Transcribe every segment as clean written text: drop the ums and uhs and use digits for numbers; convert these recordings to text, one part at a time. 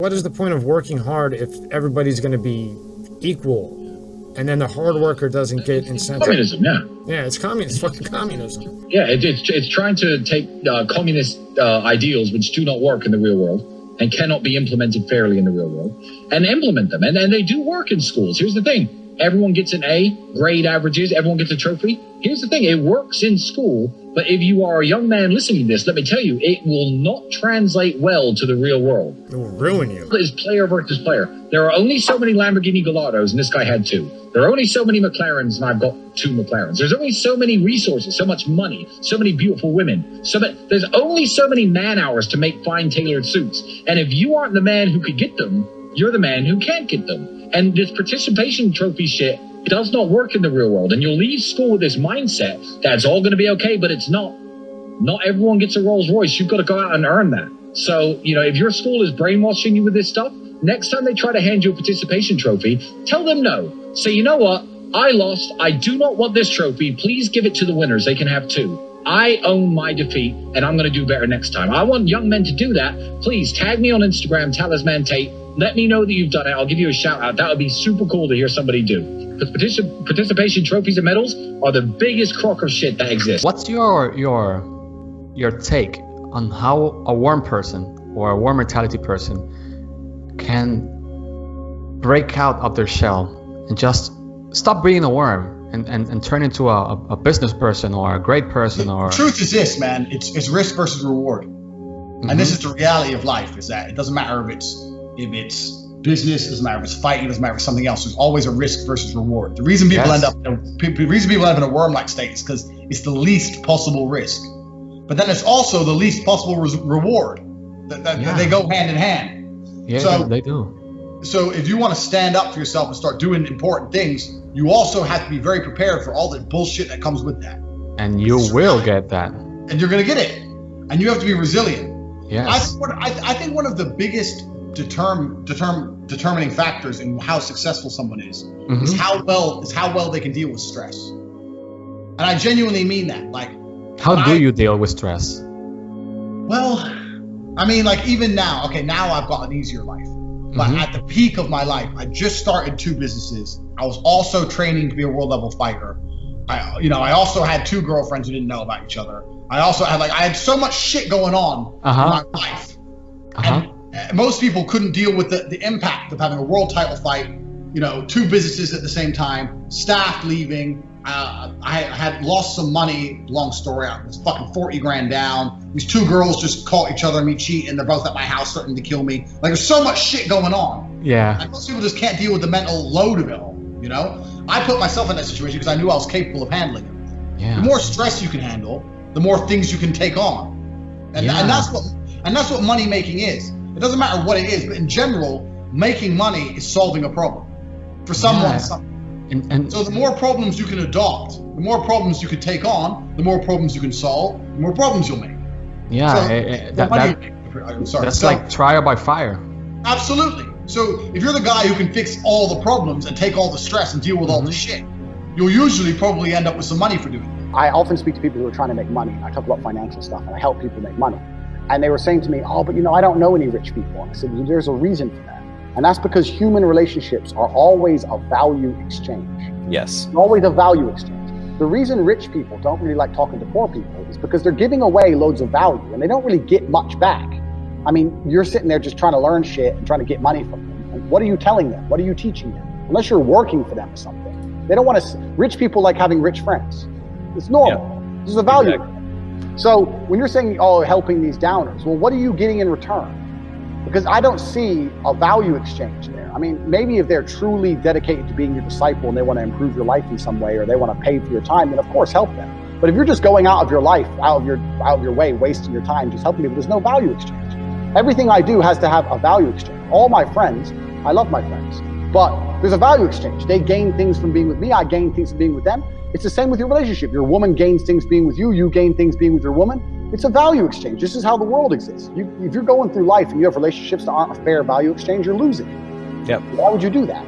What is the point of working hard if everybody's going to be equal? And then the hard worker doesn't get incentive. Communism, yeah. Yeah, it's communist. It's fucking communism. Yeah, it's trying to take communist ideals which do not work in the real world and cannot be implemented fairly in the real world and implement them. And they do work in schools. Here's the thing. Everyone gets an A, grade averages, everyone gets a trophy. Here's the thing, it works in school, but if you are a young man listening to this, let me tell you, it will not translate well to the real world. It will ruin you. It's player versus player. There are only so many Lamborghini Galados, and this guy had 2. There are only so many McLarens, and I've got 2 McLarens. There's only so many resources, so much money, so many beautiful women. There's only so many man hours to make fine tailored suits. And if you aren't the man who could get them, you're the man who can't get them. And this participation trophy shit does not work in the real world. And you'll leave school with this mindset that it's all going to be okay, but it's not. Not everyone gets a Rolls Royce. You've got to go out and earn that. So, if your school is brainwashing you with this stuff, next time they try to hand you a participation trophy, tell them no. Say, you know what? I lost. I do not want this trophy. Please give it to the winners. They can have 2. I own my defeat, and I'm going to do better next time. I want young men to do that. Please tag me on Instagram, Talisman Tate. Let me know that you've done it. I'll give you a shout out. That would be super cool to hear somebody do. Because participation trophies and medals are the biggest crock of shit that exists. What's your take on how a warm person or a warm mentality person can break out of their shell and just stop being a worm and turn into a business person or a great person? Or the truth is this, man. It's risk versus reward. Mm-hmm. And this is the reality of life, is that it doesn't matter if it's business, it doesn't matter if it's fighting, it doesn't matter if it's something else. There's always a risk versus reward. The reason people end up in a worm-like state is because it's the least possible risk. But then it's also the least possible reward. That they go hand in hand. Yeah, so, they do. So if you want to stand up for yourself and start doing important things, you also have to be very prepared for all the bullshit that comes with that. And you will get that. And you're going to get it. And you have to be resilient. Yeah. I think one of the biggest determining factors in how successful someone is how well they can deal with stress. And I genuinely mean that. Like, how do you deal with stress? Well, I mean, like, even now, okay, now I've got an easier life. But at the peak of my life, I just started 2 businesses. I was also training to be a world level fighter. I also had 2 girlfriends who didn't know about each other. I had so much shit going on in my life. And most people couldn't deal with the impact of having a world title fight, 2 businesses at the same time, staff leaving. I had lost some money, long story. I was fucking 40 grand down. These 2 girls just caught each other and me cheating. They're both at my house threatening to kill me. Like, there's so much shit going on. Yeah. And most people just can't deal with the mental load of it all, I put myself in that situation because I knew I was capable of handling it. Yeah. The more stress you can handle, the more things you can take on. And that's what money making is. It doesn't matter what it is, but in general, making money is solving a problem for someone. And so the more problems you can adopt, the more problems you can take on, the more problems you can solve, the more problems you'll make. Yeah, that's like trial by fire. Absolutely. So if you're the guy who can fix all the problems and take all the stress and deal with all the shit, you'll usually probably end up with some money for doing it. I often speak to people who are trying to make money. I talk about financial stuff and I help people make money. And they were saying to me, oh, but I don't know any rich people. And I said, well, there's a reason for that. And that's because human relationships are always a value exchange. Yes. Always a value exchange. The reason rich people don't really like talking to poor people is because they're giving away loads of value and they don't really get much back. I mean, you're sitting there just trying to learn shit and trying to get money from them. And what are you telling them? What are you teaching them? Unless you're working for them or something. They don't want to, rich people like having rich friends. It's normal. Yeah. This is a value. Exactly. So when you're saying, oh, helping these downers, well, what are you getting in return? Because I don't see a value exchange there. I mean, maybe if they're truly dedicated to being your disciple and they want to improve your life in some way, or they want to pay for your time, then of course help them. But if you're just going out of your life, out of your way, wasting your time, just helping people, there's no value exchange. Everything I do has to have a value exchange. All my friends, I love my friends, but there's a value exchange. They gain things from being with me, I gain things from being with them. It's the same with your relationship. Your woman gains things being with you, you gain things being with your woman. It's a value exchange. This is how the world exists. If you're going through life and you have relationships that aren't a fair value exchange, you're losing. Yep. Why would you do that?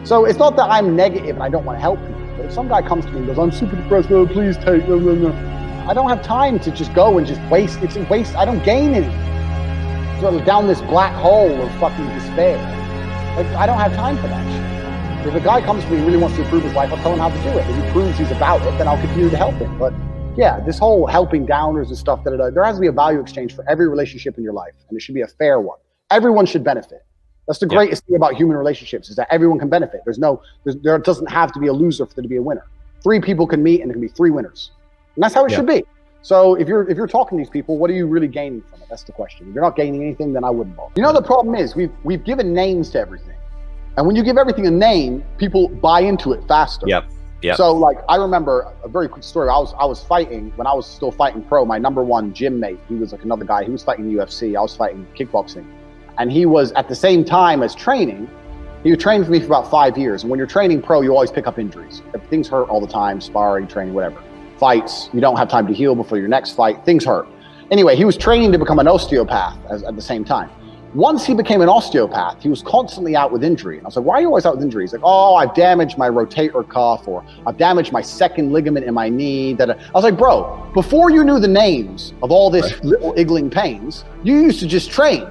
So it's not that I'm negative and I don't want to help people, but if some guy comes to me and goes, I'm super depressed, oh, please take, I don't have time to just go and just waste. It's a waste. I don't gain anything. down this black hole of fucking despair. Like, I don't have time for that shit. If a guy comes to me and really wants to improve his life, I'll tell him how to do it. If he proves he's about it, then I'll continue to help him. But yeah, this whole helping downers and stuff, there has to be a value exchange for every relationship in your life, and it should be a fair one. Everyone should benefit. That's the greatest thing about human relationships, is that everyone can benefit. There doesn't have to be a loser for there to be a winner. 3 people can meet and there can be 3 winners. And that's how it should be. So if you're talking to these people, what are you really gaining from it? That's the question. If you're not gaining anything, then I wouldn't bother. You know, the problem is we've given names to everything. And when you give everything a name, people buy into it faster. Yep. So like, I remember a very quick story. I was fighting when I was still fighting pro. My number 1 gym mate, he was like another guy. He was fighting the UFC. I was fighting kickboxing. And he was, at the same time as training, he was training for me for about 5 years. And when you're training pro, you always pick up injuries. Things hurt all the time, sparring, training, whatever. Fights, you don't have time to heal before your next fight. Things hurt. Anyway, he was training to become an osteopath at the same time. Once he became an osteopath, he was constantly out with injury. And I was like, why are you always out with injury? He's like, oh, I've damaged my rotator cuff, or I've damaged my second ligament in my knee. I was like, bro, before you knew the names of all this little iggling pains, you used to just train.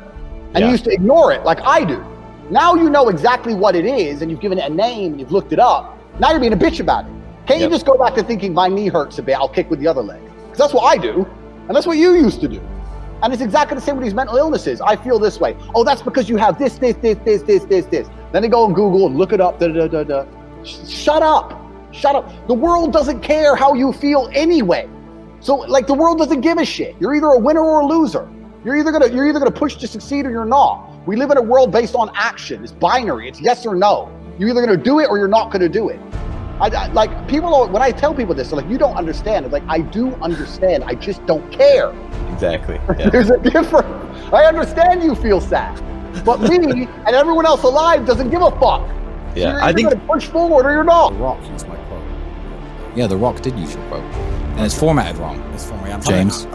And you used to ignore it like I do. Now you know exactly what it is, and you've given it a name, and you've looked it up. Now you're being a bitch about it. Can't you just go back to thinking my knee hurts a bit, I'll kick with the other leg? Because that's what I do, and that's what you used to do. And it's exactly the same with these mental illnesses. I feel this way. Oh, that's because you have this. Then they go on Google and look it up. Shut up. The world doesn't care how you feel anyway. So like, the world doesn't give a shit. You're either a winner or a loser. You're either gonna push to succeed or you're not. We live in a world based on action. It's binary. It's yes or no. You're either gonna do it or you're not gonna do it. Like, people, when I tell people this, they're like, you don't understand. I'm like, I do understand. I just don't care. Exactly. Yeah. There's a difference. I understand you feel sad, but me and everyone else alive doesn't give a fuck. Yeah, so you're either gonna push forward or you're not. The Rock used my quote. Yeah, The Rock did use your quote, and it's formatted wrong. It's formatted. James.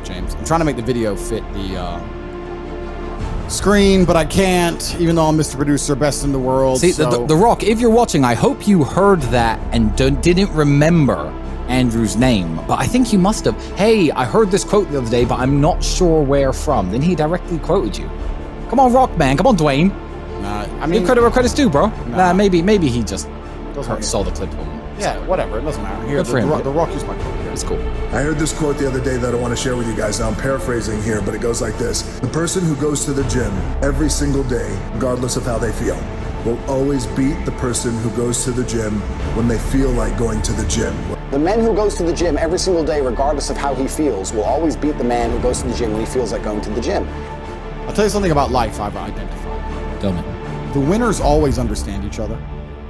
James. I'm trying to make the video fit the screen, but I can't, even though I'm Mr. Producer, best in the world. See, so. the Rock, if you're watching, I hope you heard that and didn't remember Andrew's name, but I think you must have. Hey, I heard this quote the other day, but I'm not sure where from. Then he directly quoted you. Come on, Rock, man. Come on, Dwayne. Nah, I mean, give credit where credit's due, bro. Nah, maybe he just saw the clip. Yeah, whatever. It doesn't matter. Here, the Rock used my quote. It's cool. I heard this quote the other day that I want to share with you guys. Now, I'm paraphrasing here, but it goes like this. The person who goes to the gym every single day, regardless of how they feel, will always beat the person who goes to the gym when they feel like going to the gym. The man who goes to the gym every single day, regardless of how he feels, will always beat the man who goes to the gym when he feels like going to the gym. I'll tell you something about life I've identified. Tell me. The winners always understand each other.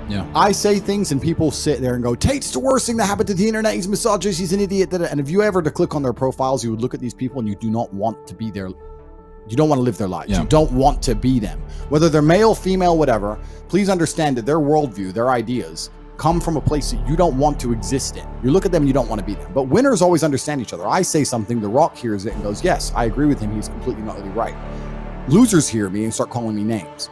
Yeah. I say things and people sit there and go, Tate's the worst thing that happened to the internet. He's a misogynist. He's an idiot. And if you ever to click on their profiles, you would look at these people and you do not want to be their, you don't want to live their lives. Yeah. You don't want to be them. Whether they're male, female, whatever, please understand that their worldview, their ideas come from a place that you don't want to exist in. You look at them and you don't want to be them. But winners always understand each other. I say something, The Rock hears it and goes, yes, I agree with him. He's completely not really right. Losers hear me and start calling me names.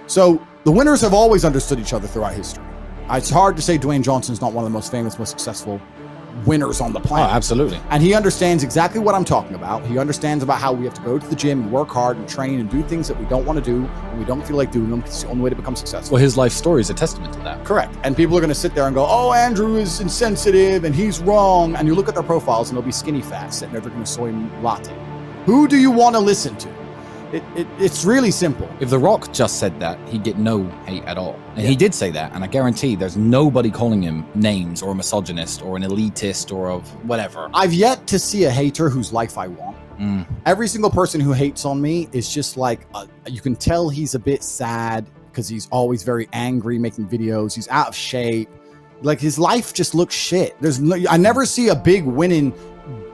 So the winners have always understood each other throughout history. It's hard to say Dwayne Johnson's not one of the most famous, most successful winners on the planet. Oh, absolutely. And he understands exactly what I'm talking about. He understands about how we have to go to the gym and work hard and train and do things that we don't want to do and we don't feel like doing them. It's the only way to become successful. Well, his life story is a testament to that. Correct. And people are going to sit there and go, oh, Andrew is insensitive and he's wrong. And you look at their profiles and they'll be skinny fat sitting there drinking a soy latte. Who do you want to listen to? It's really simple. If The Rock just said that, he'd get no hate at all. And he did say that, and I guarantee there's nobody calling him names or a misogynist or an elitist or of whatever. I've yet to see a hater whose life I want. Every single person who hates on me is just like, you can tell he's a bit sad because he's always very angry making videos. He's out of shape. Like, his life just looks shit. I never see a big winning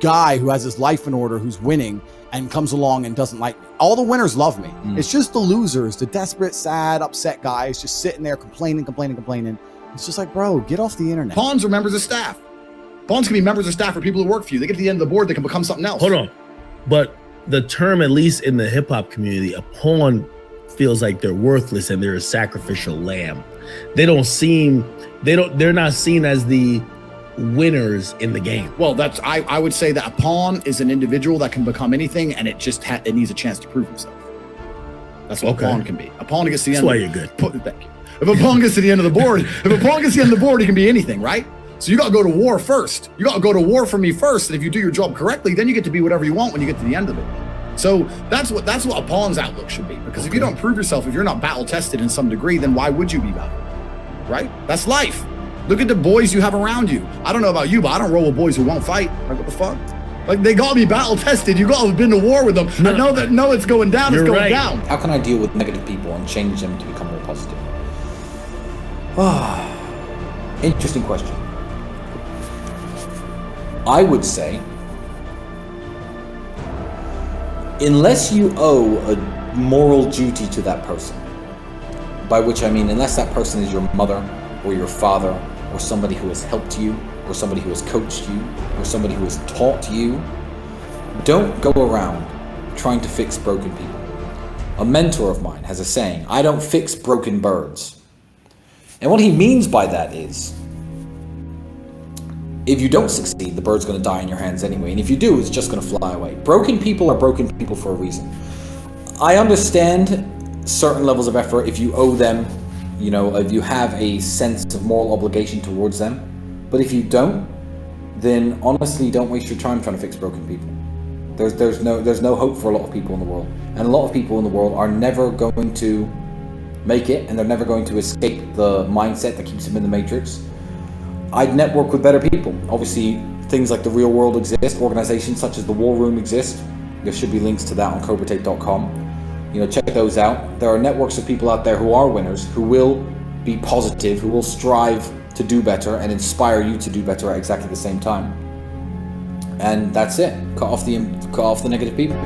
guy who has his life in order, who's winning and comes along and doesn't like me. All the winners love me. It's just the losers, the desperate, sad, upset guys just sitting there complaining. It's just like, bro, get off the internet. Pawns are members of staff. Pawns can be members of staff for people who work for you. They get to the end of the board, they can become something else. Hold on. But the term, at least in the hip hop community, a pawn feels like they're worthless and they're a sacrificial lamb. They're not seen as the winners in the game. Well, I would say that a pawn is an individual that can become anything, and it needs a chance to prove himself. That's what a pawn can be. A pawn gets to the That's end. why you're good. Thank you. If a pawn gets to the end of the board, he can be anything, right? So you got to go to war first. You got to go to war for me first. And if you do your job correctly, then you get to be whatever you want when you get to the end of it. So that's what a pawn's outlook should be. Because if you don't prove yourself, if you're not battle tested in some degree, then why would you be battle? Right? That's life. Look at the boys you have around you. I don't know about you, but I don't roll with boys who won't fight. Like, what the fuck? Like, they got to be battle tested. You got to have been to war with them. No. I know it's going down. You're it's going right. down. How can I deal with negative people and change them to become more positive? Interesting question. I would say, unless you owe a moral duty to that person, by which I mean unless that person is your mother or your father or somebody who has helped you or somebody who has coached you or somebody who has taught you, don't go around trying to fix broken people. A mentor of mine has a saying, I don't fix broken birds. And what he means by that is, if you don't succeed, the bird's going to die in your hands anyway. And if you do, it's just going to fly away. Broken people are broken people for a reason. I understand certain levels of effort if you owe them, if you have a sense of moral obligation towards them. But if you don't, then honestly, don't waste your time trying to fix broken people. There's no hope for a lot of people in the world. And a lot of people in the world are never going to make it, and they're never going to escape the mindset that keeps them in the matrix. I'd network with better people. Obviously, things like the real world exist. Organizations such as the War Room exist. There should be links to that on cobratate.com. Check those out. There are networks of people out there who are winners, who will be positive, who will strive to do better and inspire you to do better at exactly the same time. And that's it. Cut off the negative people.